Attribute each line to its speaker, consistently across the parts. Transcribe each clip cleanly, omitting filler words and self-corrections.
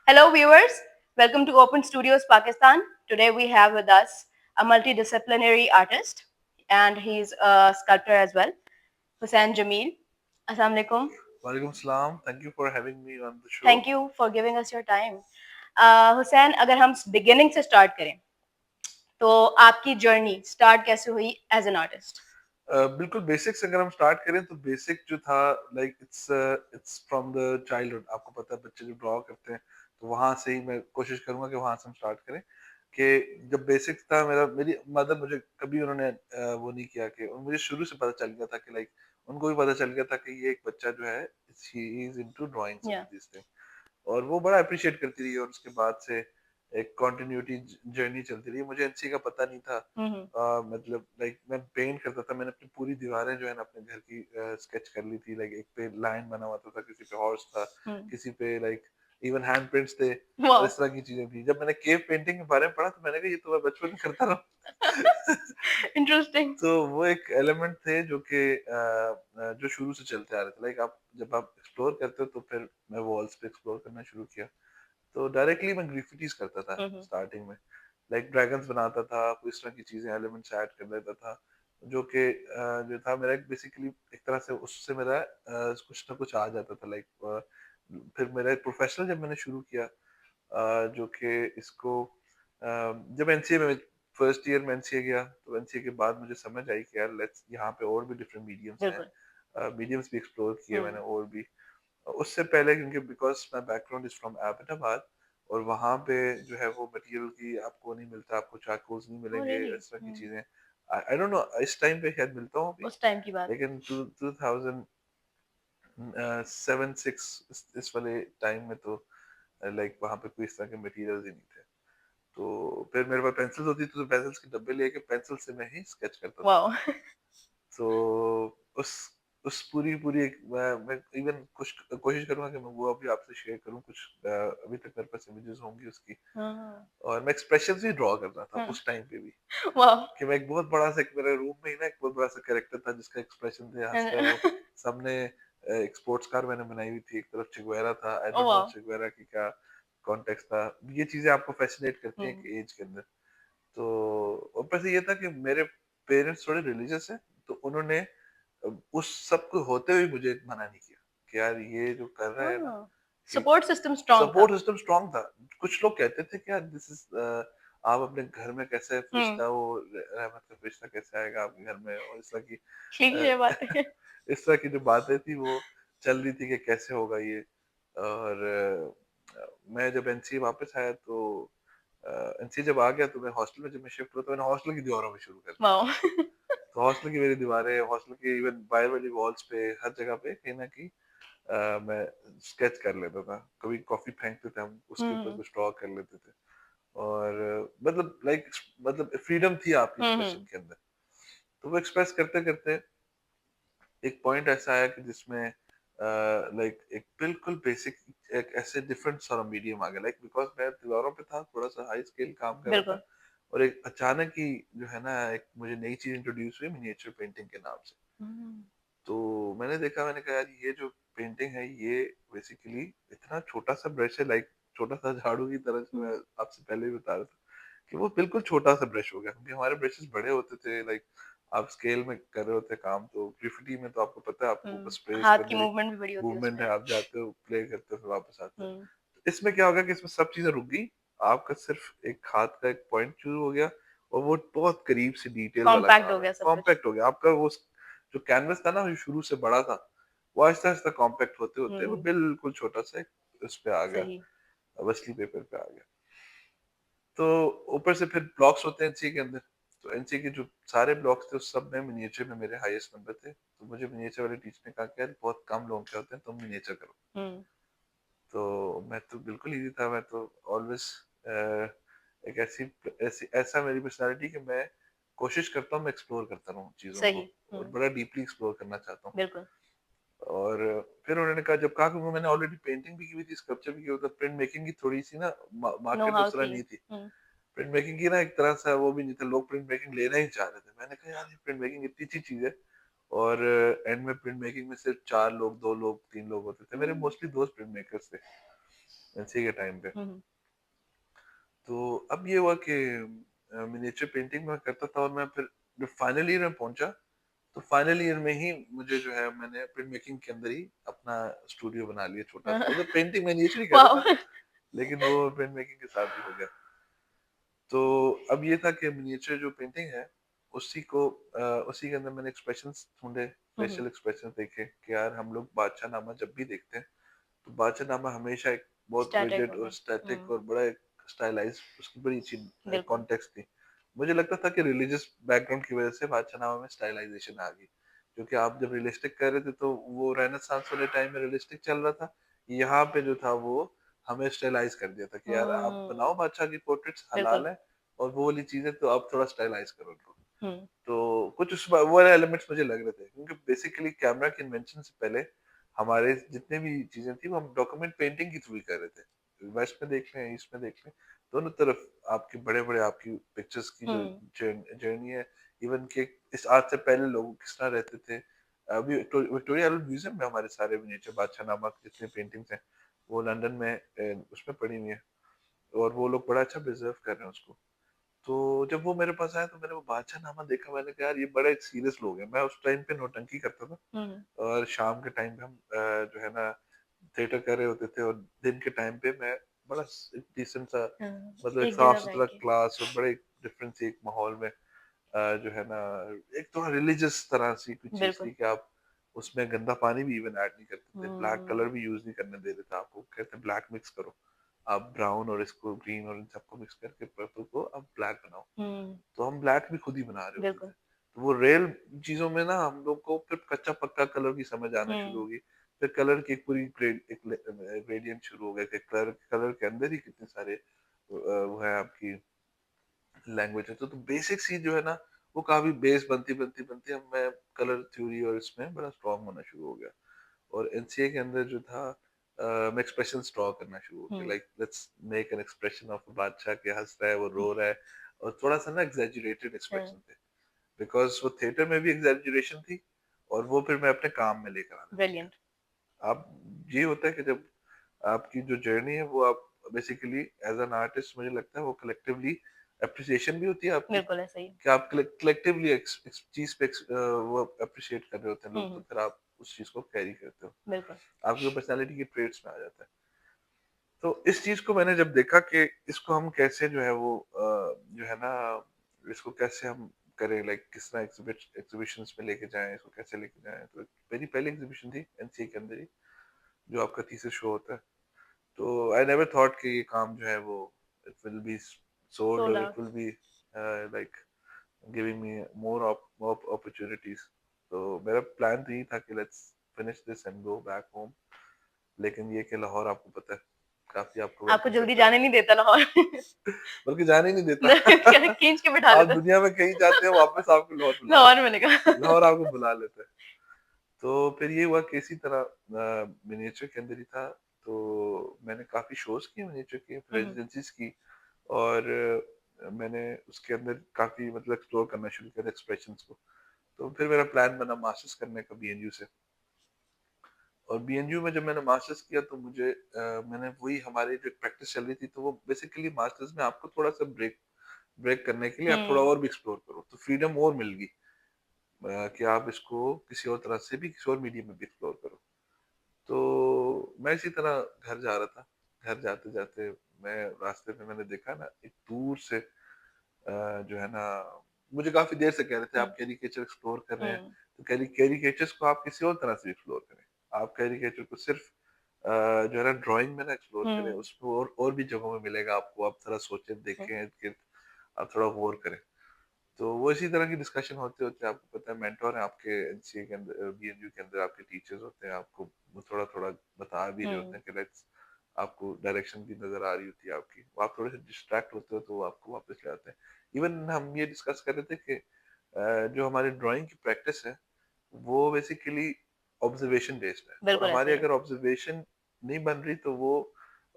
Speaker 1: Hello, viewers. Welcome to Open Studios Pakistan. Today we have with us a multidisciplinary artist, and he's a sculptor as well, Hussain Jameel. Assalamu alaikum.
Speaker 2: Walaikum salam. Thank you for having me on the
Speaker 1: Thank
Speaker 2: show.
Speaker 1: you for giving us your time. Hussain अगर हम beginning से start करें तो आपकी journey start कैसे हुई as an artist?
Speaker 2: बिल्कुल basic से अगर हम स्टार्ट करें तो बेसिक जो था like it's from the childhood. आपको पता है बच्चे जो ड्रॉ करते हैं तो वहां से ही मैं कोशिश करूंगा कि वहां से हम स्टार्ट करें कि जब बेसिक था मेरा मेरी मदर मुझे कभी उन्होंने वो नहीं किया कि और मुझे शुरू से पता चल गया था कि लाइक उनको भी पता चल गया था कि ये एक बच्चा जो है he is into drawings and
Speaker 1: या
Speaker 2: दिस थिंग। और वो बड़ा अप्रिशिएट करती रही और उसके बाद से एक कंटिन्यूटी जर्नी चलती रही। मुझे एनसी का पता नहीं था। मतलब लाइक मैं पेंट करता था। मैंने अपनी पूरी दीवारें जो है ना अपने घर की स्केच कर ली थी। लाइक एक पे लाइन बना हुआ था, किसी पे हॉर्स था, किसी पे लाइक इवन हैंड प्रिंट्स थे और
Speaker 1: वाओ,
Speaker 2: इस तरह की चीजें थी। जब मैंने केव पेंटिंग के बारे में पढ़ा तो मैंने कहा ये तो मैं बचपन में करता रहा।
Speaker 1: इंटरेस्टिंग।
Speaker 2: तो वो एक एलिमेंट थे जो कि जो शुरू से चलते आ रहे थे। लाइक आप जब आप एक्सप्लोर करते हो तो फिर मैं वॉल्स पे एक्सप्लोर करना शुरू किया। तो डायरेक्टली मैं ग्राफिटीज करता था स्टार्टिंग में। लाइक ड्रैगन्स बनाता था, कोई इस तरह की चीजें एलिमेंट्स ऐड कर देता था जो कि जो था मेरा बेसिकली एक तरह से उससे मेरा कुछ ना कुछ आ जाता था। लाइक फिर मेरा एक प्रोफेशनल जब मैंने शुरू किया जो कि इसको जब एनसीए में फर्स्ट ईयर में एनसीए गया तो एनसीए के बाद मुझे समझ आई कि यार लेट्स यहाँ पे और भी डिफरेंट मीडियम्स हैं।
Speaker 1: बिल्कुल।
Speaker 2: मीडियम्स भी एक्सप्लोर किए मैंने और भी। उससे पहले क्योंकि because my background is from Abbottabad और वहाँ पे जो है वो मटेरियल की आपको नहीं मिलता, आपको चारकोल्स नहीं
Speaker 1: ओह
Speaker 2: मिलेंगे,
Speaker 1: रियली?
Speaker 2: इस तरह की चीजें। आई डोंट नो इस टाइम पे शायद मिलता हूँ अभी,
Speaker 1: उस टाइम की बात।
Speaker 2: लेकिन टू थाउजेंड सेवन सिक्स इस वाले टाइम में तो लाइक वहाँ पे कोई इस तरह के मटेरियल्स ही नहीं थे। तो फिर मेरे पास पेंसिल्स होती थी तो पेंसिल्स के डब्बे लेके पेंसिल से मैं ही स्केच करता था।
Speaker 1: वाओ।
Speaker 2: तो उस उस पूरी पूरी मैं इवन कुछ कोशिश करूंगा कि मैं वो अभी आपसे शेयर करूं कुछ। अभी तक मेरे पास इमेजेस होंगी उसकी।
Speaker 1: हाँ।
Speaker 2: और मैं एक्सप्रेशन भी ड्रॉ करता था
Speaker 1: हाँ।
Speaker 2: उस टाइम पे भी
Speaker 1: वाओ।
Speaker 2: कि मैं एक बहुत बड़ा सा मेरे रूम में ही ना एक बहुत बड़ा सा कैरेक्टर था जिसका एक्सप्रेशन थे हंस रहा है वो सामने। एक स्पोर्ट्स कार मैंने बनाई हुई थी, एक तरफ चिगुएरा था। आई
Speaker 1: ओह
Speaker 2: डोंट नो
Speaker 1: वाओ।
Speaker 2: चिगुएरा की क्या कॉन्टेक्स्ट था। ये चीजें आपको फैसिनेट करती हैं
Speaker 1: हम्म।
Speaker 2: एक एज के अंदर। तो ऊपर से ये था कि मेरे पेरेंट्स थोड़े रिलीजियस हैं तो उन्होंने उस सब को होते हुए मुझे मना नहीं किया कि यार ये जो कर रहा है ना
Speaker 1: हाँ,
Speaker 2: कि
Speaker 1: सपोर्ट सिस्टम स्ट्रांग था।
Speaker 2: सपोर्ट सिस्टम स्ट्रांग था। कुछ लोग कहते थे कि यार दिस इज आप अपने घर में कैसे
Speaker 1: हम्म।
Speaker 2: फरिश्ता वो रहमत का फरिश्ता कैसे आएगा आपके घर में, और इस तरह की
Speaker 1: ठीक
Speaker 2: अ,
Speaker 1: है बात है।
Speaker 2: इस तरह की जो बातें थी वो चल रही थी कि कैसे होगा ये। और मैं जब एनसीए वापस आया तो एनसीए जब आ गया तो मैं हॉस्टल में जब मैं शिफ्ट हुआ तो मैंने हॉस्टल की दीवारों में शुरू कर दिया।
Speaker 1: वाओ।
Speaker 2: तो हॉस्टल की मेरी दीवारें, हॉस्टल की इवन बाहर वाली वॉल्स पे हर जगह पे कहीं ना कहीं मैं स्केच कर लेता था। कभी कॉफी फेंकते थे हम उसके ऊपर
Speaker 1: हम्म।
Speaker 2: कुछ ड्रॉ कर लेते थे। और मतलब लाइक मतलब फ्रीडम थी आपकी एक्सप्रेशन
Speaker 1: हम्म।
Speaker 2: के अंदर। तो वो एक्सप्रेस करते करते एक पॉइंट ऐसा आया कि जिसमें लाइक एक बिल्कुल बेसिक एक ऐसे डिफरेंट सारा मीडियम आ गया। लाइक बिकॉज मैं दीवारों पे था, थोड़ा सा हाई स्केल काम कर रहा
Speaker 1: बिल्कुल।
Speaker 2: था और एक अचानक ही जो है ना एक मुझे नई चीज इंट्रोड्यूस हुई मिनिएचर पेंटिंग के नाम से।
Speaker 1: हम्म।
Speaker 2: तो मैंने देखा, मैंने कहा यार ये जो पेंटिंग है ये बेसिकली इतना छोटा सा ब्रश है। लाइक छोटा सा झाड़ू की तरह से, मैं आपसे पहले भी बता रहा था कि वो बिल्कुल छोटा सा ब्रश हो गया क्योंकि हमारे ब्रशेस बड़े होते थे। लाइक आप स्केल में कर रहे होते काम तो ग्रिफिटी में तो आपको पता है आपको बस प्रेस
Speaker 1: हाथ की
Speaker 2: करने
Speaker 1: मूवमेंट भी बड़ी होती है
Speaker 2: मूवमेंट है,
Speaker 1: उसमें।
Speaker 2: आप जाते हो प्ले करते हो फिर वापस आते हो।
Speaker 1: हम्म।
Speaker 2: तो इसमें क्या होगा कि इसमें सब चीजें रुक गई। आपका सिर्फ एक हाथ का एक पॉइंट शुरू हो गया और वो बहुत करीब से डिटेल वाला
Speaker 1: कॉम्पैक्ट हो
Speaker 2: काम है,
Speaker 1: गया सब कुछ।
Speaker 2: कॉम्पैक्ट हो गया आपका। वो जो कैनवस था ना जो शुरू से बड़ा था वो आहिस्ता आहिस्ता कॉम्पैक्ट होते होते वो
Speaker 1: हम्म।
Speaker 2: बिल्कुल छोटा सा एक उस पे आ गया,
Speaker 1: सही।
Speaker 2: वसली पेपर पे आ गया। तो ऊपर से फिर ब्लॉक्स होते हैं एनसी के अंदर। तो एनसी के जो सारे ब्लॉक्स थे उस सब में मिनिएचर में मेरे हाईएस्ट नंबर थे। तो मुझे मिनिएचर वाले टीचर ने कहा कि यार बहुत कम लोग क्या होते हैं, तुम मिनिएचर करो।
Speaker 1: हम्म।
Speaker 2: तो मैं तो बिल्कुल इजी था। मैं तो ऑलवेज एक ऐसी ऐसी ऐसा मेरी पर्सनालिटी कि मैं कोशिश करता हूँ, मैं एक्सप्लोर करता रहूँ चीज़ों
Speaker 1: सही।
Speaker 2: को और बड़ा डीपली एक्सप्लोर करना चाहता हूँ।
Speaker 1: बिल्कुल।
Speaker 2: और फिर उन्होंने कहा, जब कहा कि वो मैंने ऑलरेडी पेंटिंग भी की हुई थी, स्कल्पचर भी किया हुआ था, प्रिंट मेकिंग की थोड़ी सी ना
Speaker 1: नो
Speaker 2: मार्केट
Speaker 1: हाउ
Speaker 2: उस तरह
Speaker 1: थी।
Speaker 2: नहीं थी। प्रिंट मेकिंग की ना एक तरह से वो भी नहीं था, लोग प्रिंट मेकिंग लेना ही चाह रहे थे। मैंने कहा यार ये प्रिंट मेकिंग इतनी अच्छी चीज है। और एंड में प्रिंट मेकिंग में सिर्फ चार लोग, दो लोग, तीन लोग होते थे। मेरे मोस्टली दोस्त प्रिंट मेकर्स थे। एनसीए के टाइम पे।
Speaker 1: हम्म,
Speaker 2: तो अब ये हुआ कि मिनिएचर पेंटिंग मैं करता था, और मैं फिर जब फाइनल ईयर में पहुंचा, तो फाइनल ईयर में ही मुझे जो है मैंने प्रिंट मेकिंग के अंदर ही अपना स्टूडियो बना लिया छोटा सा, उधर पेंटिंग मिनिएचर ही कर रहा
Speaker 1: वाह।
Speaker 2: था, लेकिन वो प्रिंट मेकिंग के साथ ही हो गया। तो अब ये था कि मिनिएचर जो पेंटिंग है, उसी को उसी के अंदर मैंने एक्सप्रेशंस ढूंढे, फेशियल एक्सप्रेशंस देखे कि यार हम लोग बादशाह नामा जब भी देखते हैं, तो बादशाह नामा हमेशा एक बहुत
Speaker 1: स्टैटिक
Speaker 2: रिजिड
Speaker 1: होगा।
Speaker 2: और स्टैटिक
Speaker 1: हम्म,
Speaker 2: और बड़ा एक स्टाइलाइज, उसकी बड़ी अच्छी
Speaker 1: बिल्कुल।
Speaker 2: कॉन्टेक्स्ट थी। मुझे लगता था कि रिलीजियस बैकग्राउंड की वजह से बादशाह नामा में स्टाइलाइजेशन आ गई, क्योंकि आप जब रियलिस्टिक कर रहे थे तो वो रेनेसांस वाले टाइम में रियलिस्टिक चल रहा था, यहाँ पे जो था वो हमें स्टाइलाइज कर दिया था कि यार आप
Speaker 1: हम्म,
Speaker 2: बनाओ बादशाह की पोर्ट्रेट्स,
Speaker 1: बिल्कुल।
Speaker 2: हलाल है, और वो वाली चीजें तो आप थोड़ा स्टाइलाइज करो उनको।
Speaker 1: हम्म,
Speaker 2: तो कुछ उस वो वाले एलिमेंट्स मुझे लग रहे थे, क्योंकि बेसिकली कैमरा के इन्वेंशन से पहले हमारे जितने भी चीजें थी वो हम डॉक्यूमेंट पेंटिंग के थ्रू ही कर रहे थे। वेस्ट में देख लें, ईस्ट में देख लें, दोनों तरफ आपके बड़े बड़े आपकी पिक्चर्स की जो
Speaker 1: हम्म,
Speaker 2: जर्नी है, इवन के इस आज से पहले लोग किस तरह रहते थे। अभी विक्टोरिया एल्बर्ट म्यूजियम में हमारे सारे मिनिएचर बादशाह नामा के जितने पेंटिंग्स हैं, वो लंदन में उसमें पड़ी हुई है, और वो लोग बड़ा अच्छा प्रिजर्व कर रहे हैं उसको। तो जब वो मेरे पास आया तो मैंने वो बादशाहनामा देखा, मैंने कहा यार ये बड़े सीरियस लोग हैं। मैं उस टाइम पे नौटंकी करता था,
Speaker 1: हम्म,
Speaker 2: और शाम के टाइम पे हम जो है ना थिएटर कर रहे होते थे, और दिन के टाइम पे मैं बड़ा डिसेंट सा,
Speaker 1: हाँ,
Speaker 2: मतलब एक
Speaker 1: एक
Speaker 2: साफ
Speaker 1: जगह
Speaker 2: सुथरा
Speaker 1: बैठ के।
Speaker 2: क्लास और बड़े डिफरेंट सी एक माहौल में जो है ना, एक थोड़ा रिलीजियस तरह सी कुछ चीज
Speaker 1: बिल्कुल।
Speaker 2: थी कि आप उसमें गंदा पानी भी इवन ऐड नहीं करते थे, ब्लैक
Speaker 1: हम्म,
Speaker 2: कलर भी यूज नहीं करने दे रहे थे आपको, कहते ब्लैक मिक्स करो, आप ब्राउन और इसको ग्रीन और इन सबको मिक्स करके पर्पल को आप ब्लैक बनाओ।
Speaker 1: हम्म,
Speaker 2: तो हम ब्लैक भी खुद ही बना रहे होते थे।
Speaker 1: बिल्कुल।
Speaker 2: तो वो रियल चीजों में ना हम लोग को फिर कच्चा पक्का कलर की समझ आना शुरू
Speaker 1: हम्म,
Speaker 2: होगी। फिर कलर की एक पूरी ग्रेडियंट शुरू हो गया कि कलर कलर के अंदर ही कितने सारे वो है आपकी लैंग्वेज है। तो बेसिक सी जो है ना, वो काफी बेस बनती बनती बनती अब मैं कलर थ्योरी और इसमें बड़ा स्ट्रांग होना शुरू हो गया। और एनसीए के अंदर जो था मैं एक्सप्रेशन ड्रॉ करना शुरू हो गया,
Speaker 1: hmm,
Speaker 2: like let's make an expression of Badshah के हंस रहा है, वो रो रहा है, और थोड़ा सा ना एग्जैजुरेटेड एक्सप्रेशन थे, बिकॉज वो थिएटर में भी एग्जैजुरेशन थी, और वो फिर मैं अपने काम में लेकर आने लग
Speaker 1: ब्रिलियंट।
Speaker 2: गया। आप, ये होता है कि जब आपकी जो जर्नी है वो आप बेसिकली एज एन आर्टिस्ट, मुझे लगता है वो कलेक्टिवली अप्रिसिएशन भी होती है आपकी,
Speaker 1: बिल्कुल ऐसा ही है।
Speaker 2: कि आप कलेक्टिवली चीज पे वो अप्रिशिएट कर रहे होते हैं लोग, तो
Speaker 1: हम्म,
Speaker 2: फिर आप उस चीज को कैरी करते हो,
Speaker 1: बिल्कुल।
Speaker 2: आपकी पर्सनालिटी के ट्रेड्स में आ जाता है। तो इस चीज को मैंने जब देखा कि इसको हम कैसे जो है वो जो है ना, इसको कैसे हम करें, लाइक किस तरह एग्जीबिशंस में लेके जाएं, इसको कैसे लेके जाएं, तो मेरी पहली एग्जीबिशन थी एनसीए के अंदर ही, जो आपका थीसिस शो होता है। तो आई नेवर थॉट कि ये काम जो है वो it will be sold,
Speaker 1: sold
Speaker 2: और it
Speaker 1: out.
Speaker 2: Will be like giving me more opportunities. तो मेरा प्लान तो यही था कि let's finish this and go back home, लेकिन ये कि लाहौर आपको पता है काफी आपको
Speaker 1: आपको
Speaker 2: वेलकम
Speaker 1: जल्दी
Speaker 2: करता
Speaker 1: जाने नहीं देता लाहौर।
Speaker 2: है, बल्कि जाने ही नहीं देता।
Speaker 1: खींच के बिठा
Speaker 2: आप
Speaker 1: लेता।
Speaker 2: दुनिया में कहीं जाते हो वापस आपको लाहौर बुला
Speaker 1: लाहौर
Speaker 2: लेता
Speaker 1: मैंने कहा।
Speaker 2: है, लाहौर आपको बुला लेता है। तो फिर ये हुआ कि इसी तरह मिनिएचर के अंदर ही था, तो मैंने काफी शोज किए मिनिएचर के,
Speaker 1: हम्म,
Speaker 2: रेजिडेंसीज की, और मैंने उसके अंदर काफी मतलब एक्सप्लोर करना शुरू किया था एक्सप्रेशंस को। तो फिर मेरा प्लान बना मास्टर्स करने का बीएनयू से, और बीएनयू में जब मैंने मास्टर्स किया तो मुझे मैंने वही हमारी जो प्रैक्टिस चल रही थी, तो वो बेसिकली मास्टर्स में आपको थोड़ा सा ब्रेक ब्रेक करने के लिए आप थोड़ा
Speaker 1: हम्म,
Speaker 2: और भी एक्सप्लोर करो, तो फ्रीडम और मिल गई कि आप इसको किसी और तरह से भी किसी और मीडियम में भी एक्सप्लोर करो। तो मैं इसी तरह घर जा रहा था, घर जाते जाते मैं रास्ते में मैंने देखा ना एक दूर से जो है ना, मुझे काफी देर से कह रहे थे
Speaker 1: हम्म,
Speaker 2: आप कैरिकेचर एक्सप्लोर कर रहे हैं,
Speaker 1: हम्म,
Speaker 2: तो कैरिकेचर्स को आप किसी और तरह से एक्सप्लोर करें। आप कैरिकेचर को सिर्फ जो है ना ड्राइंग में ना एक्सप्लोर करें,
Speaker 1: हम्म,
Speaker 2: उसमें और भी जगहों में मिलेगा आपको, आप थोड़ा सोचें देखें इर्द गिर्द, आप थोड़ा गौर करें। तो वो इसी तरह की डिस्कशन होते होते आपको पता है मेंटोर है आपके एनसीए के अंदर, बीएनयू के अंदर आपके टीचर्स होते हैं, आपको वो थोड़ा थोड़ा बता भी रहे होते
Speaker 1: हम्म,
Speaker 2: हैं कि लेट्स, आपको डायरेक्शन की नजर आ रही होती है आपकी, वो आप थोड़े से डिस्ट्रैक्ट होते हो तो वो आपको वापस ले आते हैं। इवन हम ये डिस्कस कर रहे थे कि जो हमारी ड्राइंग की प्रैक्टिस है वो बेसिकली ऑब्जर्वेशन बेस्ड है, और
Speaker 1: बिल्कुल ऐसा
Speaker 2: हमारी
Speaker 1: ही है।
Speaker 2: अगर ऑब्जर्वेशन नहीं बन रही तो वो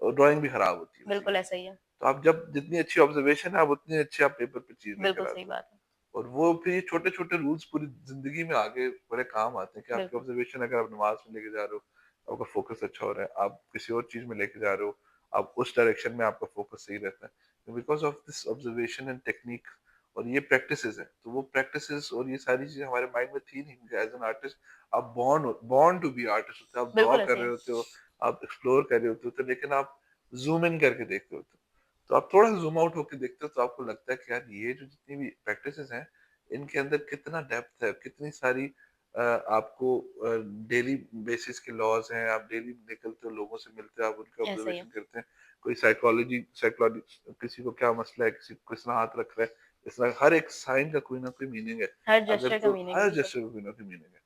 Speaker 2: ड्राइंग भी खराब होती है
Speaker 1: बिल्कुल
Speaker 2: बेसिकली।
Speaker 1: ऐसा ही है।
Speaker 2: तो आप जब जितनी अच्छी ऑब्जर्वेशन है आप उतनी अच्छी आप पेपर पे चीज
Speaker 1: बिल्कुल
Speaker 2: लेकर
Speaker 1: सही
Speaker 2: आते हो।
Speaker 1: बात है।
Speaker 2: और वो फिर ये छोटे छोटे रूल्स पूरी जिंदगी में आगे बड़े काम आते हैं कि आपकी
Speaker 1: बिल्कुल।
Speaker 2: ऑब्जर्वेशन अगर आप नमाज में लेके जा रहे हो, आपका फोकस अच्छा हो रहा है, आप किसी और चीज में लेके जा रहे हो, आप उस डायरेक्शन में आपका फोकस सही रहता है, because of this observation and technique और ये प्रैक्टिसेस है। तो वो प्रैक्टिसेस और ये सारी चीजें हमारे माइंड में थी नहीं एज एन आर्टिस्ट। आप बॉर्न टू बी आर्टिस्ट होते हो, आप ड्रॉ
Speaker 1: बिल्कुल
Speaker 2: कर
Speaker 1: ऐसे ही
Speaker 2: रहे
Speaker 1: है।
Speaker 2: होते हो, आप एक्सप्लोर कर रहे होते हो, तो लेकिन आप जूम इन करके देखते होते हो। तो आप थोड़ा सा जूम आउट होकर देखते हो तो आपको लगता है कि यार ये जो जितनी भी प्रैक्टिसेस हैं इनके अंदर कितना डेप्थ है, कितनी सारी आपको डेली बेसिस के लॉज हैं, आप डेली निकलते हो, लोगों से मिलते हो, आप उनके
Speaker 1: ऐसा ही है।
Speaker 2: ऑब्जर्वेशन करते हैं, कोई साइकोलॉजी किसी को क्या मसला है, किसी को किस तरह हाथ रख रहा है, इस तरह हर एक साइन का कोई ना कोई मीनिंग है।
Speaker 1: हर
Speaker 2: अगर
Speaker 1: जेस्चर का
Speaker 2: तो
Speaker 1: मीनिंग
Speaker 2: हर
Speaker 1: बिल्कुल।
Speaker 2: जेस्चर का कोई ना कोई मीनिंग है।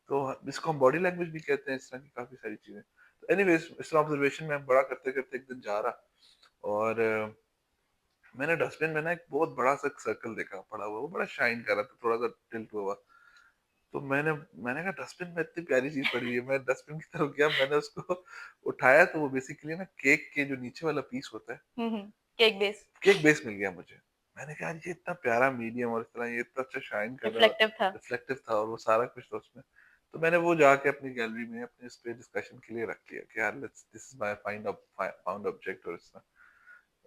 Speaker 2: तो इसको हम बॉडी लैंग्वेज भी कहते हैं, इस तरह की काफी सारी चीजें। तो एनीवेज इस तरह ऑब्जर्वेशन में हम बड़ा करते करते एक दिन जा रहा, और मैंने डस्टबिन में ना एक बहुत बड़ा सा सर्कल देखा पड़ा हुआ, वो बड़ा शाइन कर रहा था, थोड़ा सा टिल्ट हुआ। तो मैंने कहा डस्टबिन में इतनी प्यारी चीज पड़ी है, मैं डस्टबिन की तरफ गया, मैंने उसको उठाया, तो वो बेसिकली ना केक के जो नीचे वाला पीस होता है,
Speaker 1: केक बेस।
Speaker 2: केक बेस मिल गया मुझे। मैंने कहा ये इतना प्यारा मीडियम और इस तरह ये इतना अच्छा शाइन कर रहा है,
Speaker 1: रिफ्लेक्टिव था।
Speaker 2: रिफ्लेक्टिव था, और वो सारा कुछ था उसमें। तो मैंने वो जाके अपनी गैलरी में अपने इस पे डिस्कशन के लिए रख लिया कि यार let's this is my found object, और इस तरह।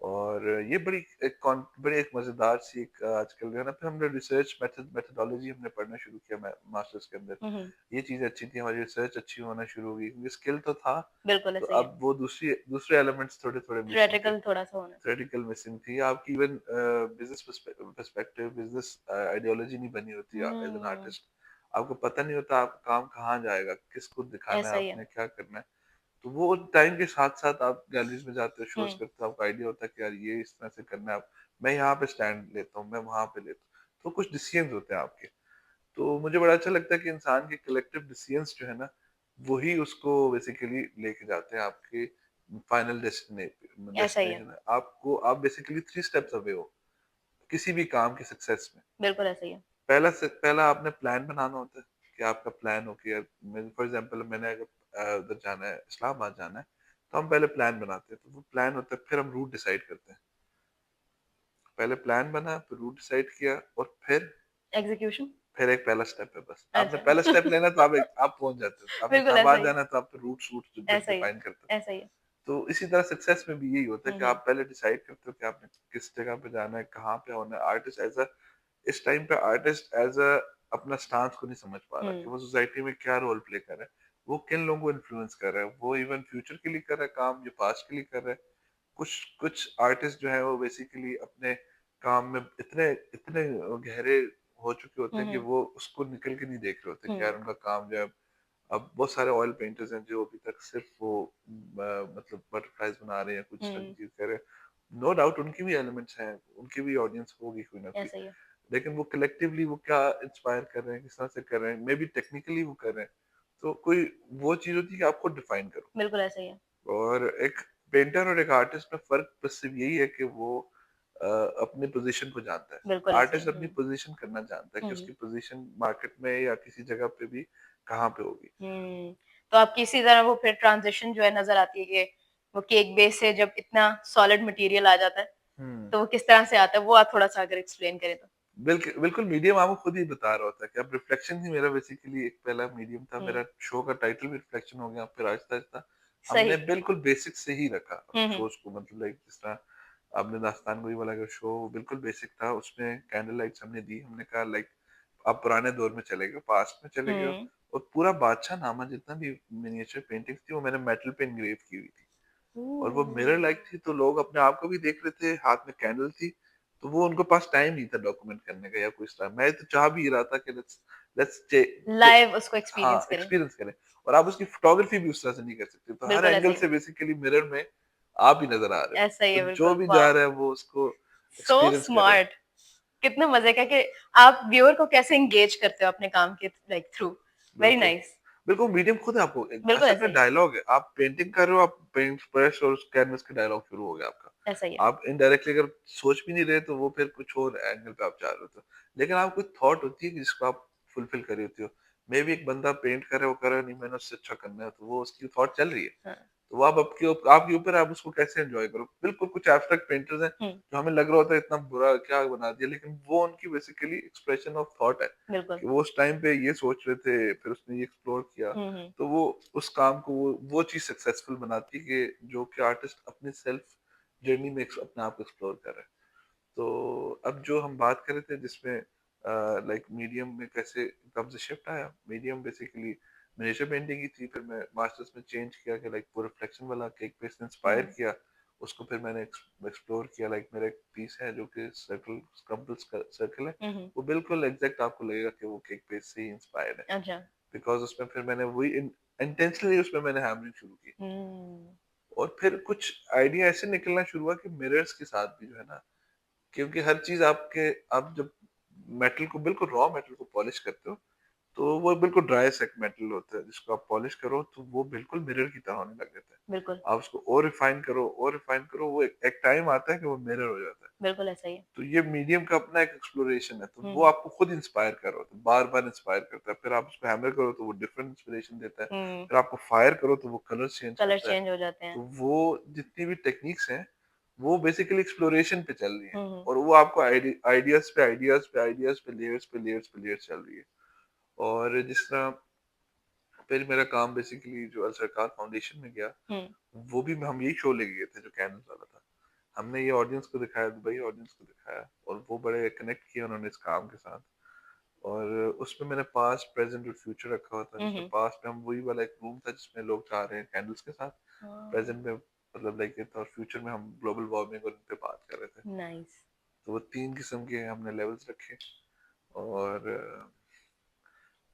Speaker 2: और ये बड़ी एक मजेदार सी एक आजकल जो है ना, फिर हमने रिसर्च मेथोडोलॉजी हमने पढ़ना शुरू किया मास्टर्स के अंदर।
Speaker 1: हम्म।
Speaker 2: ये चीज अच्छी थी, हमारी रिसर्च अच्छी होना शुरू हो गई, क्योंकि स्किल तो था।
Speaker 1: बिल्कुल
Speaker 2: तो
Speaker 1: ऐसे ही है।
Speaker 2: अब वो दूसरे एलिमेंट्स थोड़े थोड़े मिसिंग थे,
Speaker 1: थ्योरेटिकल थोड़ा सा होना।
Speaker 2: थ्योरेटिकल मिसिंग थी। आपकी even business perspective, business ideology नहीं बनी होती एज एन
Speaker 1: हम्म।
Speaker 2: आर्टिस्ट। आपको पता नहीं होता आपका काम कहाँ जाएगा, किसको दिखाना है,
Speaker 1: ऐसा ही है।
Speaker 2: आपने क्या करना है। तो वो टाइम के साथ साथ आप गैलरीज में जाते हो, शोज
Speaker 1: हम्म।
Speaker 2: करते हो, आपको आइडिया होता है कि यार ये इस तरह से करना है, मैं यहाँ पे स्टैंड लेता हूँ, मैं वहां पे लेता हूँ। तो कुछ डिसीजंस होते हैं आपके। तो मुझे बड़ा अच्छा लगता है कि इंसान के कलेक्टिव डिसीजंस जो है ना, वही उसको बेसिकली लेके जाते हैं आपके फाइनल
Speaker 1: ऐसा ही है।
Speaker 2: डेस्टिनेशन है। आपको आप बेसिकली 3 स्टेप्स अवे हो किसी भी काम की सक्सेस में।
Speaker 1: बिल्कुल ऐसा ही है।
Speaker 2: पहला आपने प्लान बनाना होता है कि आपका प्लान हो कि यार फॉर एग्जांपल मैंने अगर उधर जाना है, इस्लामाबाद जाना है, तो हम पहले प्लान बनाते हैं। तो वो प्लान होता है, फिर हम रूट डिसाइड करते हैं। पहले प्लान बना, फिर रूट डिसाइड किया, और
Speaker 1: एग्जीक्यूशन।
Speaker 2: फिर एक पहला स्टेप है, बस आपने
Speaker 1: अच्छा।
Speaker 2: पहला स्टेप लेना तो आप पहुंच जाते हो। आपने
Speaker 1: बिल्कुल ऐसा
Speaker 2: इस्लामाबाद
Speaker 1: ही है।
Speaker 2: जाना है तो आप रूट सूट
Speaker 1: ऐसा ही है।
Speaker 2: डिफाइन करते हो।
Speaker 1: ऐसा ही है।
Speaker 2: तो इसी तरह सक्सेस में भी यही होता है कि
Speaker 1: हम्म।
Speaker 2: आप पहले डिसाइड करते हो कि आपने किस जगह पे जाना है, कहाँ पे होना है। आर्टिस्ट एज अ इस टाइम पे आर्टिस्ट एज अ अपना स्टांस को नहीं समझ पा रहा कि
Speaker 1: हम्म।
Speaker 2: वो सोसाइटी में क्या रोल प्ले कर रहा है, वो किन लोगों को इन्फ्लुएंस कर रहा है, वो इवन फ्यूचर के लिए कर रहा है काम, या पास्ट के लिए कर रहा है। कुछ कुछ आर्टिस्ट जो है वो बेसिकली अपने काम में इतने इतने गहरे हो चुके होते हैं कि
Speaker 1: हम्म।
Speaker 2: वो उसको निकल के नहीं देख रहे होते कि
Speaker 1: हम्म।
Speaker 2: यार उनका काम जो है। अब बहुत सारे ऑयल पेंटर्स हैं जो अभी तक सिर्फ वो मतलब बटरफ्लाइज बना रहे हैं, कुछ तरह की
Speaker 1: हम्म।
Speaker 2: चीज कर रहे हैं। नो डाउट उनकी भी एलिमेंट्स हैं, उनकी भी ऑडियंस होगी कोई ना कोई।
Speaker 1: ऐसा ही है।
Speaker 2: लेकिन वो कलेक्टिवली वो क्या इंस्पायर कर रहे हैं, किस तरह से कर रहे हैं, मे बी टेक्निकली वो कर रहे हैं। तो कोई वो चीज होती है कि आपको डिफाइन करो।
Speaker 1: बिल्कुल ऐसा ही है।
Speaker 2: और एक पेंटर और एक आर्टिस्ट में फर्क बस सिर्फ यही है कि वो अपनी पोजीशन को जानता है।
Speaker 1: बिल्कुल ऐसा ही
Speaker 2: आर्टिस्ट
Speaker 1: है।
Speaker 2: अपनी पोजीशन करना जानता है कि
Speaker 1: हम्म।
Speaker 2: उसकी पोजीशन मार्केट में या किसी जगह पे भी कहाँ पे होगी।
Speaker 1: हम्म। तो आपकी इसी तरह वो फिर ट्रांजिशन जो है नजर आती है कि वो केक बेस से जब इतना सॉलिड मटेरियल आ जाता है
Speaker 2: हम्म।
Speaker 1: तो वो किस तरह से आता है, वो आप थोड़ा सा अगर एक्सप्लेन करें तो।
Speaker 2: बिल्कुल बिल्कुल, मीडियम आपको खुद ही बता रहा होता है कि अब रिफ्लेक्शन ही मेरा बेसिकली एक पहला मीडियम था।
Speaker 1: हम्म।
Speaker 2: मेरा शो का टाइटल भी रिफ्लेक्शन हो गया, फिर आहिस्ता आहिस्ता
Speaker 1: सही।
Speaker 2: हमने बिल्कुल बेसिक से ही रखा
Speaker 1: हम्म।
Speaker 2: शोज को। मतलब लाइक जिस तरह आपने दास्तान गोई वाला अगर शो बिल्कुल बेसिक था, उसमें कैंडल लाइट्स हमने दी। हमने कहा लाइक आप पुराने दौर में चले गए, पास्ट में चले गए हो,
Speaker 1: हम्म।
Speaker 2: और पूरा बादशाह नामा जितना भी मिनिएचर पेंटिंग्स थी वो मैंने मेटल पे इनग्रेव की हुई थी। और वो मिरर लाइक थी, तो लोग अपने आप को भी देख रहे थे, हाथ में कैंडल थी। तो वो उनके पास टाइम नहीं था डॉक्यूमेंट करने का या कोई स्टार। मैं तो चाह भी रहा था कि लेट्स लेट्स
Speaker 1: लाइव उसको
Speaker 2: हाँ
Speaker 1: एक्सपीरियंस करें।
Speaker 2: एक्सपीरियंस करें। और आप उसकी फोटोग्राफी भी उस तरह से नहीं कर सकते, तो हर
Speaker 1: बिल्कुल ऐसा
Speaker 2: एंगल
Speaker 1: ही है।
Speaker 2: से बेसिकली मिरर में आप ही नजर आ रहे हो।
Speaker 1: ऐसा ही है
Speaker 2: तो जो
Speaker 1: बिल्कुल।
Speaker 2: भी जा
Speaker 1: वाह।
Speaker 2: रहा है वो उसको
Speaker 1: सो
Speaker 2: एक्सपीरियंस कर रहा है।
Speaker 1: स्मार्ट। कितने मजे का कि आप व्यूअर को कैसे एंगेज करते हो अपने काम के लाइक थ्रू। वेरी
Speaker 2: बिल्कुल
Speaker 1: नाइस।
Speaker 2: बिल्कुल, मीडियम खुद है आपको
Speaker 1: बिल्कुल
Speaker 2: असल
Speaker 1: ऐसा
Speaker 2: में
Speaker 1: ही है।
Speaker 2: डायलॉग है। आप पेंटिंग कर रहे हो, आप पेंट ब्रश और कैनवस के डायलॉग शुरू हो गया आपका।
Speaker 1: ऐसा ही है।
Speaker 2: आप इनडायरेक्टली अगर सोच भी नहीं रहे तो वो फिर कुछ और एंगल पे आप जा रहे होते हो। लेकिन आपको थॉट होती है कि जिसको आप फुलफिल कर रही होती हो। मे भी एक बंदा पेंट कर रहा है, वो कर रहा है नहीं, मैंने उससे अच्छा करना है, तो वो उसकी थॉट चल रही है।
Speaker 1: हाँ।
Speaker 2: तो वो आप आपके ऊपर है, आप उसको कैसे एंजॉय करो। बिल्कुल कुछ एब्स्ट्रैक्ट पेंटर्स हैं
Speaker 1: हम्म,
Speaker 2: जो हमें लग रहा होता है इतना बुरा क्या बना दिया, लेकिन वो उनकी बेसिकली एक्सप्रेशन ऑफ थॉट है
Speaker 1: बिल्कुल।
Speaker 2: कि वो उस टाइम पे ये सोच रहे थे, फिर उसने ये एक्सप्लोर किया।
Speaker 1: हम्म,
Speaker 2: तो वो उस काम को वो चीज सक्सेसफुल बनाती है कि जो कि आर्टिस्ट अपने सेल्फ जर्नी में अपने आप को एक्सप्लोर कर रहे हैं। तो अब जो हम बात कर रहे थे जिसमें लाइक मीडियम में कैसे कब से शिफ्ट आया, मीडियम बेसिकली मिनिएचर पेंटिंग की थी, फिर मैं मास्टर्स में चेंज किया कि लाइक वो रिफ्लेक्शन वाला केक पे से इंस्पायर
Speaker 1: हम्म,
Speaker 2: किया। उसको फिर मैंने एक्सप्लोर किया। लाइक मेरा एक पीस है जो कि सर्कल स्क्रम्बल सर्कल है,
Speaker 1: हम्म,
Speaker 2: वो बिल्कुल एग्जैक्ट आपको लगेगा कि वो केक पेस्ट से ही इंस्पायर्ड है।
Speaker 1: अच्छा।
Speaker 2: बिकॉज उसमें फिर मैंने वही इंटेंशनली उसमें मैंने हैमरिंग शुरू की।
Speaker 1: हम्म,
Speaker 2: और फिर कुछ आइडिया ऐसे निकलना शुरू हुआ कि मिरर्स के साथ भी जो है ना, क्योंकि हर चीज आप जब मेटल को बिल्कुल रॉ मेटल को पॉलिश करते हो तो वो बिल्कुल ड्राई सेक मेटल होता है, जिसको आप पॉलिश करो तो वो बिल्कुल मिरर की तरह होने लग जाता है।
Speaker 1: बिल्कुल।
Speaker 2: आप उसको और रिफाइन करो, वो एक टाइम आता है कि वो मिरर हो जाता है।
Speaker 1: बिल्कुल ऐसा ही है।
Speaker 2: तो ये मीडियम का अपना एक एक्सप्लोरेशन है, तो वो
Speaker 1: हम्म,
Speaker 2: आपको खुद इंस्पायर कर रहा होता है, बार बार इंस्पायर करता है। फिर आप उसको हैमर करो तो वो डिफरेंट इंस्पिरेशन देता है।
Speaker 1: हम्म,
Speaker 2: फिर आपको फायर करो तो वो कलर चेंज
Speaker 1: कलर
Speaker 2: करता है।
Speaker 1: चेंज हो जाते हैं।
Speaker 2: तो वो जितनी भी टेक्निक्स हैं वो बेसिकली एक्सप्लोरेशन पे चल रही हैं,
Speaker 1: हम्म,
Speaker 2: और वो आपको आइडियाज पे लेयर्स चल रही है। और जिस तरह फिर मेरा काम बेसिकली जो अल सरकार फाउंडेशन में गया,
Speaker 1: हम्म,
Speaker 2: वो भी हम यही शो लेके गए थे जो कैनवस वाला था। हमने ये ऑडियंस को दिखाया, दुबई ऑडियंस को दिखाया, और वो बड़े कनेक्ट किया उन्होंने इस काम के साथ। और उसमें मैंने पास्ट प्रेजेंट और फ्यूचर रखा हुआ था, जिसमें
Speaker 1: हम्म,
Speaker 2: पास्ट में हम वही वाला एक रूम था जिसमें लोग जा रहे हैं कैंडल्स के साथ, प्रेजेंट में मतलब लाइक ये था, और फ्यूचर में हम ग्लोबल वार्मिंग और इन पे बात कर रहे थे।
Speaker 1: नाइस।
Speaker 2: तो वो 3 किस्म के हमने लेवल्स रखे। और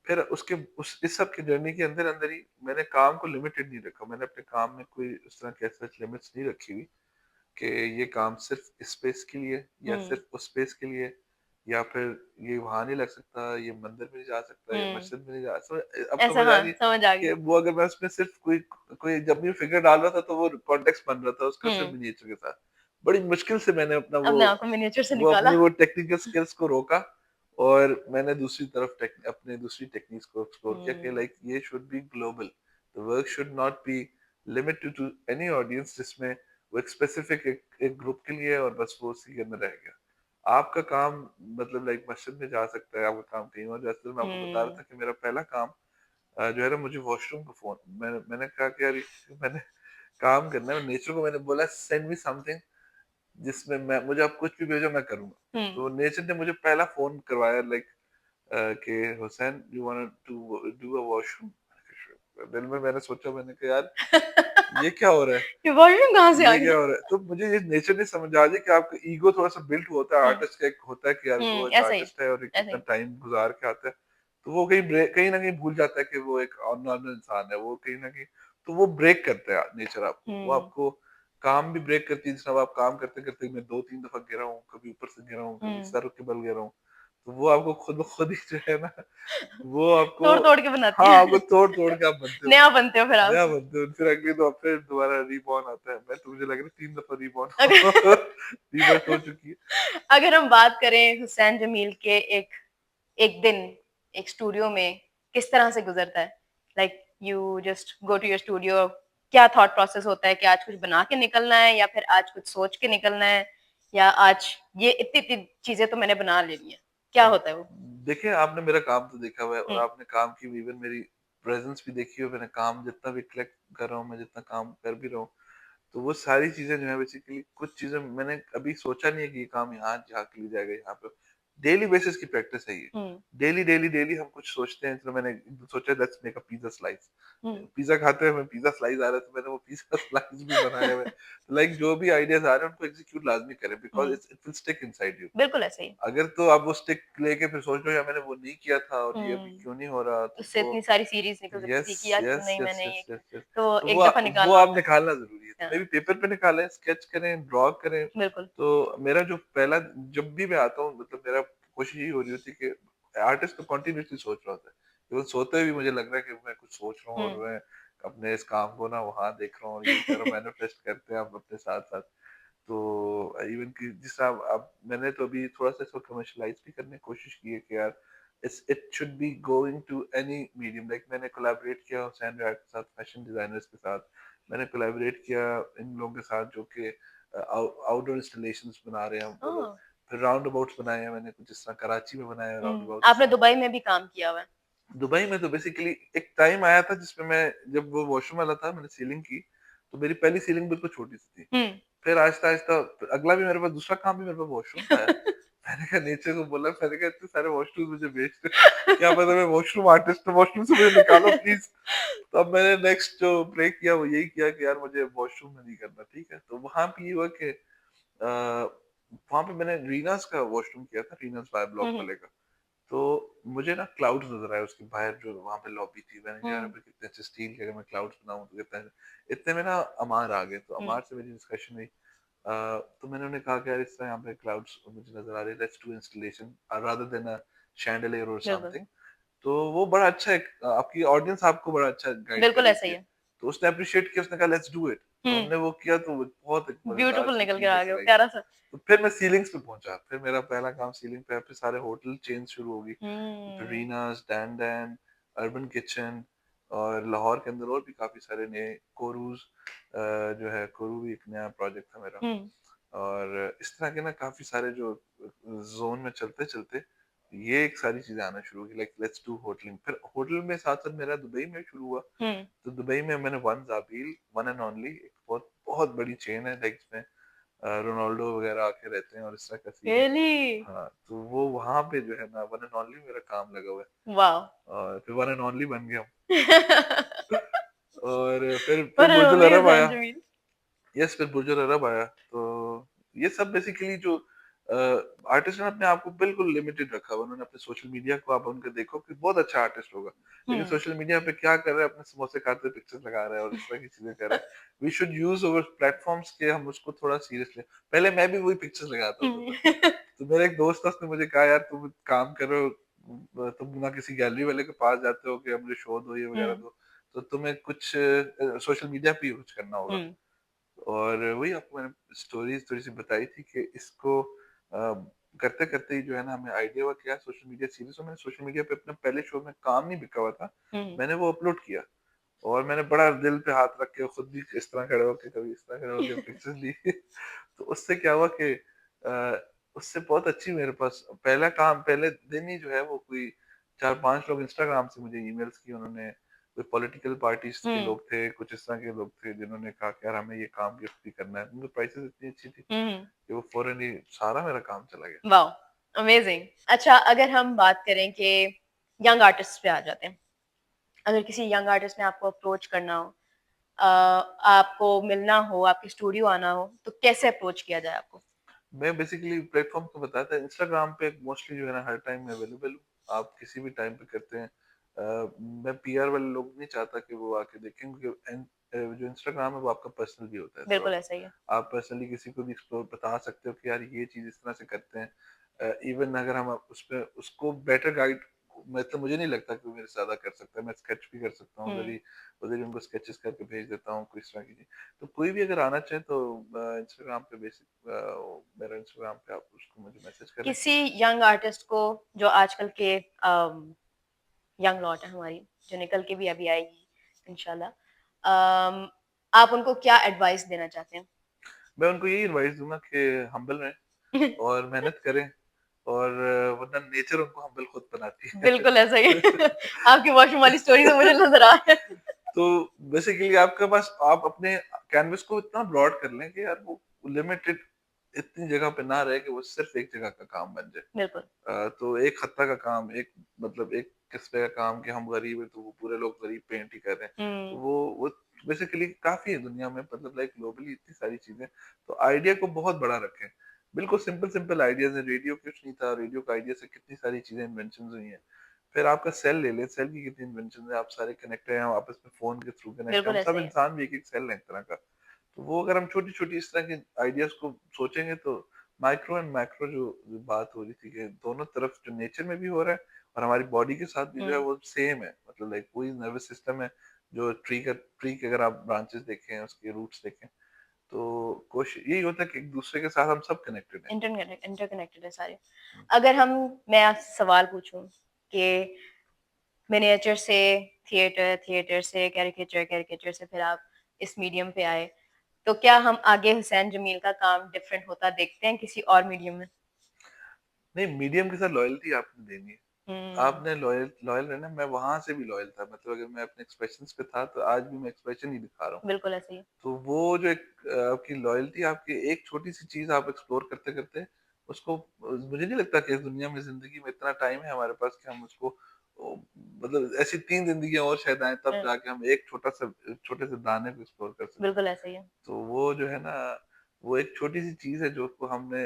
Speaker 2: फिर उसके उस इस सब की जर्नी के अंदर अंदर ही मैंने काम को लिमिटेड नहीं रखा। मैंने अपने काम में कोई उस तरह के सच लिमिट्स नहीं रखी हुई कि ये काम सिर्फ इस स्पेस के लिए या
Speaker 1: हम्म,
Speaker 2: सिर्फ उस स्पेस के लिए, या फिर ये वहां नहीं लग सकता, ये मंदिर में नहीं जा सकता, ये
Speaker 1: हम्म,
Speaker 2: मस्जिद में नहीं जा अब
Speaker 1: ऐसा,
Speaker 2: समझ आ
Speaker 1: हाँ,
Speaker 2: रही है
Speaker 1: समझ आ गई।
Speaker 2: कि वो अगर मैं उसमें सिर्फ कोई कोई जब भी फिगर डाल रहा था तो वो कॉन्टेक्स्ट बन रहा था उसका सिर्फ
Speaker 1: हम्म,
Speaker 2: मिनिएचर के साथ। बड़ी मुश्किल से मैंने अपना
Speaker 1: अपने आप को मिनिएचर से
Speaker 2: वो
Speaker 1: निकाला।
Speaker 2: अपनी वो टेक्निकल स्किल्स को रोका, और मैंने दूसरी तरफ अपने दूसरी टेक्निक्स को एक्सप्लोर किया कि
Speaker 1: हम्म,
Speaker 2: लाइक ये should be global, the work should not be limited to any audience जिसमें वो एक स्पेसिफिक एक ग्रुप के लिए है और बस वो उसी के अंदर रह गया। आपका काम मतलब लाइक मस्जिद में जा सकता है, आपका काम कहीं और जा सकता है। मैं आपको बता रहा
Speaker 1: हम्म,
Speaker 2: था कि मेरा पहला काम जो है ना, मुझे वॉशरूम का फोन, मैंने कहा कि यार मैंने काम करना है, नेचर को मैंने बोला सेंड मी समथिंग जिसमें मैं मुझे आप कुछ भी भेजो मैं करूंगा।
Speaker 1: हम्म,
Speaker 2: तो नेचर ने मुझे पहला फोन करवाया लाइक कि Hussain you want to do a washroom. दिल में मैंने सोचा, मैंने कहा यार ये क्या हो रहा है,
Speaker 1: ये वॉल्यूम कहाँ से आ
Speaker 2: ये क्या
Speaker 1: गया?
Speaker 2: हो रहा है। तो मुझे ये नेचर ने समझ आ गया कि आपका ईगो थोड़ा सा बिल्ट होता है,
Speaker 1: हम्म,
Speaker 2: आर्टिस्ट का एक होता है कि यार वो एक
Speaker 1: ऐसा ही,
Speaker 2: आर्टिस्ट है और एक
Speaker 1: ऐसा
Speaker 2: इतना
Speaker 1: ही।
Speaker 2: टाइम गुजार के आता है। तो वो कहीं ना कहीं भूल जाता है कि वो एक नॉर्मल इंसान है, वो कहीं ना कहीं तो वो ब्रेक करता है नेचर आपको, वो
Speaker 1: हम्म,
Speaker 2: आपको काम भी ब्रेक करती है। जैसे अब आप काम करते करते मैं 2-3 दफा गिरा हूँ, कभी ऊपर से गिरा हूँ, कभी
Speaker 1: हम्म,
Speaker 2: सर के बल गिरा हूँ। तो वो आपको खुद ब खुद ही जो है ना, वो आपको
Speaker 1: तोड़ तोड़ के बनाती
Speaker 2: हाँ,
Speaker 1: है।
Speaker 2: आपको तोड़ तोड़ के आप बनते हो।
Speaker 1: नया बनते हो फिर आप।
Speaker 2: नया बनते हो, फिर अगली तो फिर दोबारा रीबॉर्न आता है। मैं तो मुझे लग रहा है 3 दफा
Speaker 1: अगर
Speaker 2: रीबर्थ हो चुकी है।
Speaker 1: अगर हम बात करें हुसैन जमील के एक एक दिन एक स्टूडियो में किस तरह से गुजरता है, like you just go to your studio, क्या थॉट प्रोसेस होता है कि आज कुछ बना के निकलना है या फिर आज कुछ सोच के निकलना है, या आज ये इतनी इतनी चीजें तो मैंने बना लेनी है, क्या होता है वो?
Speaker 2: देखिए, आपने मेरा काम तो देखा हुआ है, और
Speaker 1: हम्म,
Speaker 2: आपने काम की इवन मेरी प्रेजेंस भी देखी है। मैंने काम जितना भी कलेक्ट कर रहा हूँ, मैं जितना काम कर भी रहा हूँ, तो वो सारी चीजें जो है बेसिकली कुछ चीजें मैंने कभी सोचा नहीं है कि ये काम यहाँ झाँक लिया जाएगा यहाँ पे। डेली बेसिस की प्रैक्टिस है ये।
Speaker 1: हम्म,
Speaker 2: डेली हम कुछ सोचते हैं। चलो मैंने सोचा let's make a pizza slice.
Speaker 1: Hmm,
Speaker 2: pizza खाते हुए पिज़्ज़ा स्लाइस आ रहा है, तो मैंने वो पिज़्ज़ा स्लाइस भी बनाए हुए हैं। तो लाइक जो भी आइडियाज़ आ रहे हैं उनको एग्ज़ीक्यूट लाज़मी करें, because
Speaker 1: hmm,
Speaker 2: it will stick inside you.
Speaker 1: बिल्कुल ऐसे ही।
Speaker 2: अगर तो आप वो स्टिक लेके फिर सोच लो यार मैंने वो नहीं किया था और ये अभी
Speaker 1: हम्म,
Speaker 2: क्यों नहीं हो रहा, तो
Speaker 1: उससे
Speaker 2: वो
Speaker 1: इतनी सारी सीरीज निकल सकती
Speaker 2: यस
Speaker 1: थी कि यार क्यों
Speaker 2: यस
Speaker 1: नहीं
Speaker 2: यस
Speaker 1: मैंने
Speaker 2: यस
Speaker 1: ये
Speaker 2: यस
Speaker 1: किया।
Speaker 2: यस।
Speaker 1: तो
Speaker 2: तो
Speaker 1: एक दफा
Speaker 2: वो
Speaker 1: निकालना
Speaker 2: आप
Speaker 1: होता है।
Speaker 2: निकालना जरूरी है, तो
Speaker 1: हाँ,
Speaker 2: मे भी पेपर पे निकालें, स्केच करें, ड्रॉ करें।
Speaker 1: बिल्कुल।
Speaker 2: तो मेरा जो पहला जब भी मैं आता हूँ, मतलब मेरा कोशिश यही हो रही होती है कि आर्टिस्ट तो कॉन्टिन्यूसली सोच रहा होता है, केवल सोते हुए भी मुझे लग रहा है कि मैं कुछ सोच रहा हूँ, और
Speaker 1: हम्म,
Speaker 2: मैं अपने इस काम को ना वहां देख रहा हूँ, और ये करो मैनिफेस्ट करते हैं आप अपने साथ साथ। तो इवन कि जिस तरह अब मैंने तो अभी थोड़ा सा इसको कमर्शलाइज भी करने की कोशिश की है कि यार it should be going to any medium. Like मैंने कोलैबोरेट किया हुसैन राय के साथ, फैशन डिजाइनर्स के साथ, मैंने कोलैबोरेट किया इन लोगों के साथ जो कि आउटडोर इंस्टॉलेशंस बना रहे हैं, बोलो।
Speaker 1: ओह!
Speaker 2: फिर राउंड अबाउट्स बनाए हैं मैंने, कुछ इस तरह कराची में बनाए हैं राउंड
Speaker 1: हुँ,
Speaker 2: अबाउट इस
Speaker 1: आपने
Speaker 2: तरह।
Speaker 1: दुबई में भी काम किया हुआ है।
Speaker 2: दुबई में तो बेसिकली एक टाइम आया था जिसमें मैं, जब वो वॉशरूम वाला था, मैंने सीलिंग की, तो मेरी पहली सीलिंग बिल्कुल छोटी सी थी।
Speaker 1: हुँ।
Speaker 2: फिर आहिस्ता-आहिस्ता अगला भी मेरे पास दूसरा काम भी मेरे पास वॉशरूम का है। मैंने कहा नेचर को बोला, मैंने कहा इतने सारे वॉशरूम मुझे बेच दो, क्या पता मैं वॉशरूम आर्टिस्ट हूँ, वॉशरूम से मुझे निकालो प्लीज। तो अब मैंने नेक्स्ट जो ब्रेक किया वो यही किया कि यार मुझे वॉशरूम में नहीं करना, ठीक है। तो वहां पे ये हुआ कि वहां पे मैंने रीनास का वॉशरूम किया था, रीनास बाय
Speaker 1: हुँ,
Speaker 2: ब्लॉक
Speaker 1: हुँ,
Speaker 2: वाले का। तो मुझे ना क्लाउड्स नजर आए उसके बाहर, जो वहां पे लॉबी थी। मैंने कहा यार
Speaker 1: हुँ,
Speaker 2: अबे कितने अच्छे स्टील के, अगर मैं क्लाउड्स बनाऊं तो कितना। इतने में ना अमार आ गए, तो
Speaker 1: हुँ,
Speaker 2: अमार से मेरी डिस्कशन हुई। तो मैंने उन्हें कहा कि यार इस तरह यहाँ पे क्लाउड्स मुझे नजर आ रहे हैं, let's do installation rather than a chandelier और
Speaker 1: बिल्कुल,
Speaker 2: समथिंग। तो वो बड़ा अच्छा एक, आपकी ऑडियंस आपको बड़ा अच्छा गाइड
Speaker 1: बिल्कुल ऐसा
Speaker 2: करेगी।
Speaker 1: ही है।
Speaker 2: तो उसने अप्रिशिएट किया, उसने कहा लेट्स डू इट। तो
Speaker 1: हुँ,
Speaker 2: हमने वो किया, तो वो बहुत एक मजेदार
Speaker 1: ब्यूटीफुल
Speaker 2: सी
Speaker 1: निकल के
Speaker 2: चीज
Speaker 1: आ गया
Speaker 2: नजर
Speaker 1: वो
Speaker 2: आई।
Speaker 1: प्यारा-सा।
Speaker 2: तो फिर मैं सीलिंग्स पे पहुंचा, फिर मेरा पहला काम सीलिंग पे है, फिर सारे होटल चेन शुरू होगी। फिर
Speaker 1: हुँ,
Speaker 2: Reena's, Dan Dan, urban kitchen, और लाहौर के अंदर और भी काफी सारे नए कोरूज, जो है कोरू भी एक नया प्रोजेक्ट था मेरा।
Speaker 1: हुँ,
Speaker 2: और इस तरह के ना काफी सारे जो जोन में चलते चलते ये एक सारी चीजें आना शुरू की, लाइक लेट्स डू होटलिंग। फिर होटल में साथ साथ मेरा दुबई में शुरू हुआ।
Speaker 1: हुँ,
Speaker 2: तो दुबई में मैंने वन जाबील, वन एंड ओनली, एक बहुत बहुत बड़ी चेन है, लाइक इसमें रोनाल्डो वगैरह आके रहते हैं और इस तरह का सीन है।
Speaker 1: रियली?
Speaker 2: हाँ, तो वो वहां पे जो है ना वन एंड ओनली मेरा काम लगा हुआ है।
Speaker 1: वाओ!
Speaker 2: और फिर वन एंड ओनली बन गया हूँ। और फिर
Speaker 1: व्हाट एन
Speaker 2: बुर्जुल
Speaker 1: ओनली
Speaker 2: अरब
Speaker 1: हुसैन
Speaker 2: आया।
Speaker 1: जमील।
Speaker 2: यस, फिर बुर्जुल अरब आया। तो ये सब बेसिकली जो आर्टिस्ट ने अपने आप को बिल्कुल लिमिटेड रखा हुआ। उन्होंने अपने सोशल मीडिया को, आप उनका देखो कि बहुत अच्छा आर्टिस्ट होगा, लेकिन
Speaker 1: हुँ,
Speaker 2: सोशल मीडिया पे क्या कर रहा है, अपने समोसे खाते हुए पिक्चर्स लगा रहा है और इस तरह की चीजें कर रहा है। We should use our platforms के, हम उसको थोड़ा सीरियसली। पहले मैं भी वही पिक्चर्स लगाता होता था।
Speaker 1: हुँ,
Speaker 2: तो मेरा एक दोस्त था, उसने मुझे कहा यार तुम काम करो, तुम ना किसी गैलरी वाले के पास जाते हो कि मुझे शो दो, ये वगैरह
Speaker 1: हुँ,
Speaker 2: दो, तो तुम्हें कुछ सोशल मीडिया पे यूज करना होगा।
Speaker 1: हुँ,
Speaker 2: और वही आपको मैंने स्टोरीज थोड़ी सी बताई थी कि इसको करते करते ही जो है ना हमें आइडिया हुआ कि यार सोशल मीडिया सीरीज। और मैंने सोशल मीडिया पे अपने पहले शो में काम नहीं बिका हुआ था,
Speaker 1: हुँ,
Speaker 2: मैंने वो अपलोड किया। और मैंने बड़ा दिल पे हाथ रख के खुद भी इस तरह खड़े होके, कभी इस तरह खड़े होके पिक्चर्स ली। तो उससे क्या हुआ कि उससे बहुत अच्छी मेरे पास पहला काम, पहले दिन ही जो है वो कोई 4-5 लोग इंस्टाग्राम से मुझे ईमेल्स की उन्होंने। कोई पॉलिटिकल पार्टीज के
Speaker 1: हुँ,
Speaker 2: लोग थे, कुछ इस तरह के लोग थे जिन्होंने कहा कि यार हमें ये काम गिफ्ट भी करना है। उनकी प्राइसेस इतनी अच्छी थी
Speaker 1: हुँ,
Speaker 2: कि वो फौरन ही सारा मेरा काम चला गया।
Speaker 1: वाओ! अमेजिंग। अच्छा, अगर हम बात करें कि यंग आर्टिस्ट पे आ जाते हैं। अगर किसी यंग आर्टिस्ट ने आपको अप्रोच करना हो, आपको मिलना हो, आपके स्टूडियो आना हो, तो कैसे अप्रोच किया जाए आपको?
Speaker 2: मैं बेसिकली प्लेटफॉर्म को बताया था, इंस्टाग्राम पे मोस्टली जो है ना हर टाइम में अवेलेबल हूँ। आप किसी भी टाइम पे करते हैं। मैं पीआर वाले लोग नहीं चाहता कि वो आके देखें, क्योंकि जो इंस्टाग्राम है वो आपका पर्सनल भी होता है थोड़ा
Speaker 1: बिल्कुल
Speaker 2: बहुत।
Speaker 1: ऐसा ही है।
Speaker 2: आप पर्सनली किसी को भी एक्सप्लोर बता सकते हो कि यार ये चीज इस तरह से करते हैं। इवन अगर हम उस पे उसको बेटर गाइड, मतलब मुझे नहीं लगता कि वो मेरे से ज्यादा कर सकता है। मैं स्केच भी कर सकता हूँ, उधर
Speaker 1: हुँ,
Speaker 2: ही उधर ही उनको स्केचेस करके भेज देता हूँ, कोई इस तरह की चीज। तो कोई भी अगर आना चाहे तो इंस्टाग्राम पे मेरा इंस्टाग्राम पे आप उसको मुझे मैसेज करें।
Speaker 1: किसी यंग आर्टिस्ट को जो आजकल के यंग लॉट है हमारी, जो निकल के भी अभी आएगी इंशाल्लाह, आप उनको क्या एडवाइस देना चाहते हैं?
Speaker 2: मैं उनको यही एडवाइस दूंगा कि हम्बल रहें और मेहनत करें, और वरना नेचर उनको हम्बल खुद बनाती है।
Speaker 1: बिल्कुल ऐसा ही है। आपकी वॉशरूम वाली स्टोरी से मुझे नज़र आ रहा है।
Speaker 2: तो बेसिकली आपके पास, आप अपने कैनवस को इतना ब्रॉड कर लें कि यार वो लिमिटेड इतनी जगह पे ना रहे कि वो सिर्फ एक जगह का काम बन जाए।
Speaker 1: बिल्कुल।
Speaker 2: तो एक खत्ता का काम, एक मतलब एक किस्से का काम कि हम गरीब हैं तो वो पूरे लोग गरीब पेंट ही कर रहे हैं। तो
Speaker 1: हुँ,
Speaker 2: वो बेसिकली काफ़ी है दुनिया में, मतलब लाइक ग्लोबली इतनी सारी चीज़ें। तो आइडिया को बहुत बड़ा रखें। बिल्कुल सिंपल सिंपल आइडियाज़ हैं। रेडियो कुछ नहीं था, रेडियो का आइडिया से कितनी सारी चीज़ें इन्वेंशंस हुई हैं। फिर आपका सेल ले लें, सेल की कितनी इन्वेंशंस हैं, आप सारे कनेक्टेड हैं, आपस में फ़ोन के थ्रू कनेक्ट हैं।
Speaker 1: बिल्कुल
Speaker 2: हम
Speaker 1: ऐसा
Speaker 2: सब
Speaker 1: ही है।
Speaker 2: इंसान भी एक-एक सेल हैं एक तरह का। तो वो अगर हम छोटी-छोटी इस तरह के आइडियाज़ को सोचेंगे तो माइक्रो एंड मैक्रो जो बात हो रही थी कि दोनों तरफ जो नेचर में भी हो रहा है और हमारी बॉडी के साथ भी जो है
Speaker 1: हुँ,
Speaker 2: वो सेम है। मतलब लाइक वही नर्वस सिस्टम है। जो ट्री के अगर आप ब्रांचेस देखें, उसके रूट्स देखें, तो कोशिश यही होता है कि एक दूसरे के साथ हम सब कनेक्टेड हैं।
Speaker 1: इंटरकनेक्टेड है सारे। अगर मैं आपसे सवाल पूछूँ कि मिनिएचर से थिएटर, थिएटर से कैरिकेचर, कैरिकेचर से फिर आप इस मीडियम पे आए, तो क्या हम आगे हुसैन जमील का काम डिफरेंट होता देखते हैं किसी और मीडियम में?
Speaker 2: नहीं, मीडियम के साथ लॉयल्टी आपने देनी है।
Speaker 1: हम्म,
Speaker 2: आपने लॉयल लॉयल रहना है। मैं वहाँ से भी लॉयल था। मतलब अगर मैं अपने एक्सप्रेशंस पे था, तो आज भी मैं एक्सप्रेशन ही दिखा रहा हूँ।
Speaker 1: बिल्कुल ऐसे ही।
Speaker 2: तो वो जो एक आपकी लॉयल्टी, आपकी एक छोटी-सी चीज़ आप एक्सप्लोर करते-करते उसको, मुझे नहीं लगता कि इस दुनिया में, ज़िंदगी में इतना टाइम है हमारे पास कि हम उसको ओ, मतलब ऐसी 3 ज़िंदगियाँ और शायद आएँ, तब जाके हम एक छोटा-सा छोटे से दाने को एक्सप्लोर कर सकते हैं।
Speaker 1: बिल्कुल ऐसे ही है।
Speaker 2: तो वो जो है ना, वो एक छोटी-सी चीज़ है जो को हमने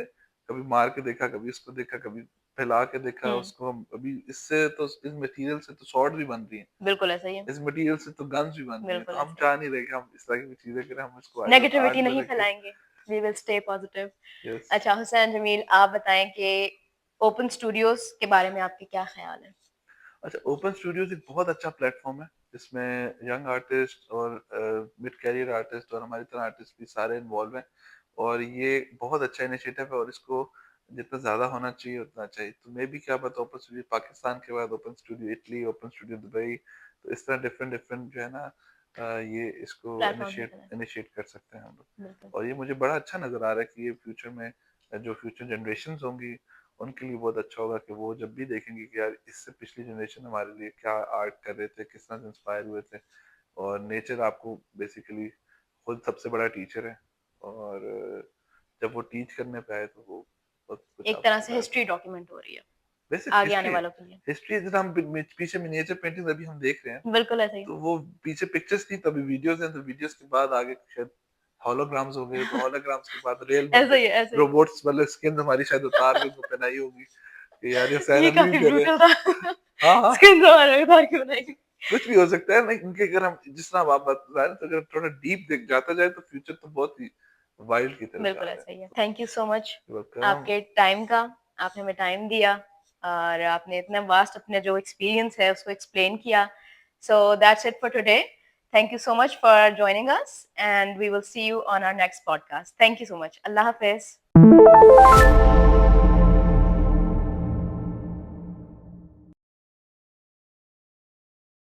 Speaker 2: कभी मार के देखा, कभी उसको देखा, कभी फैला के देखा
Speaker 1: हम्म,
Speaker 2: उसको। हम अभी इससे तो, इस मटेरियल से तो स्वॉर्ड भी बन रही हैं,
Speaker 1: बिल्कुल ऐसे ही है।
Speaker 2: इस मटेरियल से तो गन्स भी बन रही हैं। तो
Speaker 1: बिल्कुल
Speaker 2: हम
Speaker 1: ऐसे ही।
Speaker 2: चाह नहीं रहे कि हम इस तरह की चीज़ें करें, हम इसको आइदर आर्ट
Speaker 1: नेगेटिविटी
Speaker 2: में
Speaker 1: नहीं
Speaker 2: रखें।
Speaker 1: फैलाएंगे, we will stay positive.
Speaker 2: Yes.
Speaker 1: अच्छा हुसैन जमील, आप बताएं कि ओपन स्टूडियोज के बारे में आपके क्या ख्याल है?
Speaker 2: अच्छा, ओपन स्टूडियोज़ एक बहुत अच्छा प्लेटफ़ॉर्म है, जिसमें यंग आर्टिस्ट और मिड करियर आर्टिस्ट और हमारी तरह आर्टिस्ट भी सारे इन्वॉल्व हैं। और ये बहुत अच्छा इनिशिएटिव है, और इसको जितना ज़्यादा होना चाहिए उतना चाहिए। तो मैं भी, क्या पता, ओपन स्टूडियो पाकिस्तान के बाद open studio Italy, open studio Dubai, तो इस तरह डिफरेंट डिफरेंट जो है ना, ये इसको
Speaker 1: प्लेटफॉर्म
Speaker 2: इनिशिएट
Speaker 1: निकला है।
Speaker 2: इनिशिएट कर सकते हैं हम लोग।
Speaker 1: बिल्कुल।
Speaker 2: और ये मुझे बड़ा अच्छा नज़र आ रहा है कि ये फ्यूचर में जो फ्यूचर जनरेशंस होंगी, उनके लिए बहुत अच्छा होगा कि वो जब भी देखेंगे कि यार इससे पिछली जनरेशन हमारे लिए क्या आर्ट कर रहे थे, किस तरह से इंस्पायर हुए थे। और नेचर आपको बेसिकली खुद सबसे बड़ा टीचर है। और जब वो टीच करने पे आए, तो वो बहुत कुछ
Speaker 1: एक तरह
Speaker 2: आपको
Speaker 1: से
Speaker 2: सिखाया था।
Speaker 1: हिस्ट्री डॉक्यूमेंट हो रही है
Speaker 2: बेसिक
Speaker 1: आगे आने
Speaker 2: हिस्ट्री है।
Speaker 1: वालों के लिए।
Speaker 2: हिस्ट्री जितना हम पीछे मिनिएचर पेंटिंग अभी हम देख रहे हैं,
Speaker 1: बिल्कुल ऐसे ही।
Speaker 2: तो वो पीछे पिक्चर्स थी, तभी वीडियोस हैं, तो वीडियोस के बाद आगे शायद होलोग्राम्स हो गए, तो होलोग्राम्स के बाद रियल
Speaker 1: ऐसे
Speaker 2: बंदे,
Speaker 1: ही है, ऐसे ही।
Speaker 2: रोबोट्स वाले स्किन हमारी शायद उतार के उनको पहनाई होगी कि यार ये सैन
Speaker 1: ये
Speaker 2: अली
Speaker 1: काफी
Speaker 2: भी कर रहे
Speaker 1: ब्रूटल
Speaker 2: हैं।
Speaker 1: था।
Speaker 2: हाँ, हाँ।
Speaker 1: स्किन तो हमारे उतार के बनाई।
Speaker 2: कुछ भी हो सकता है, लाइक उनके, अगर हम जिस तरह आप बात बता रहे हैं, तो अगर थोड़ा डीप देख जाता जाए, तो फ्यूचर तो बहुत ही वाइल्ड की तरफ जा
Speaker 1: बिल्कुल
Speaker 2: रहा है।
Speaker 1: ऐसा ही है। Thank you so much
Speaker 2: welcome.
Speaker 1: आपके टाइम का। आपने हमें टाइम दिया और आपने इतना वास्ट अपने जो एक्सपीरियंस है उसको एक्सप्लेन किया। So that's it for today. Thank you so much for joining us and we will see you on our next podcast. Thank you so much. अल्लाह हाफिज।